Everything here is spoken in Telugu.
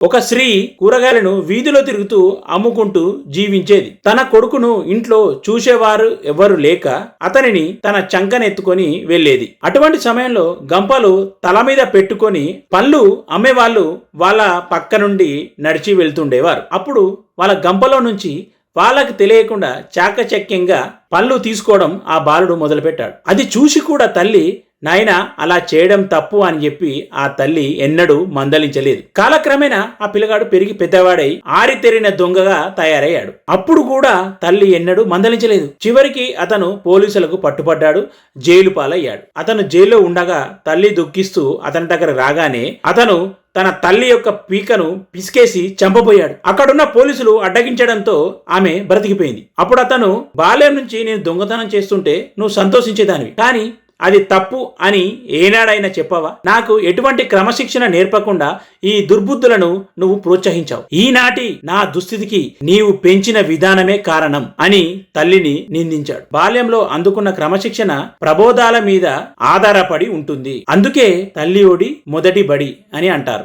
ఒక స్త్రీ కూరగాయలను వీధిలో తిరుగుతూ అమ్ముకుంటూ జీవించేది. తన కొడుకును ఇంట్లో చూసేవారు ఎవరు లేక అతనిని తన చంకనెత్తుకొని వెళ్లేది. అటువంటి సమయంలో గంపలు తల మీద పెట్టుకొని పళ్ళు అమ్మేవాళ్ళు వాళ్ళ పక్క నుండి నడిచి వెళ్తుండేవారు. అప్పుడు వాళ్ళ గంపలో నుంచి వాళ్ళకి తెలియకుండా చాకచక్యంగా పళ్ళు తీసుకోవడం ఆ బాలుడు మొదలుపెట్టాడు. అది చూసి కూడా తల్లి, నాయనా అలా చేయడం తప్పు అని చెప్పి ఆ తల్లి ఎన్నడూ మందలించలేదు. కాలక్రమేణా ఆ పిల్లగాడు పెరిగి పెద్దవాడై ఆరితెరిన దొంగగా తయారయ్యాడు. అప్పుడు కూడా తల్లి ఎన్నడూ మందలించలేదు. చివరికి అతను పోలీసులకు పట్టుపడ్డాడు, జైలు పాలయ్యాడు. అతను జైల్లో ఉండగా తల్లి దుఃఖిస్తూ అతని దగ్గర రాగానే అతను తన తల్లి యొక్క పీకను పిసికేసి చంపబోయాడు. అక్కడున్న పోలీసులు అడ్డగించడంతో ఆమె బ్రతికిపోయింది. అప్పుడు అతను, బాల్యం నుంచి నేను దొంగతనం చేస్తుంటే నువ్వు సంతోషించేదానివి, కానీ అది తప్పు అని ఏనాడైనా చెప్పావా? నాకు ఎటువంటి క్రమశిక్షణ నేర్పకుండా ఈ దుర్బుద్ధులను నువ్వు ప్రోత్సహించావు. ఈనాటి నా దుస్థితికి నీవు పెంచిన విధానమే కారణం అని తల్లిని నిందించాడు. బాల్యంలో అందుకున్న క్రమశిక్షణ ప్రబోధాల మీద ఆధారపడి ఉంటుంది. అందుకే తల్లి ఒడి మొదటి బడి అని అంటారు.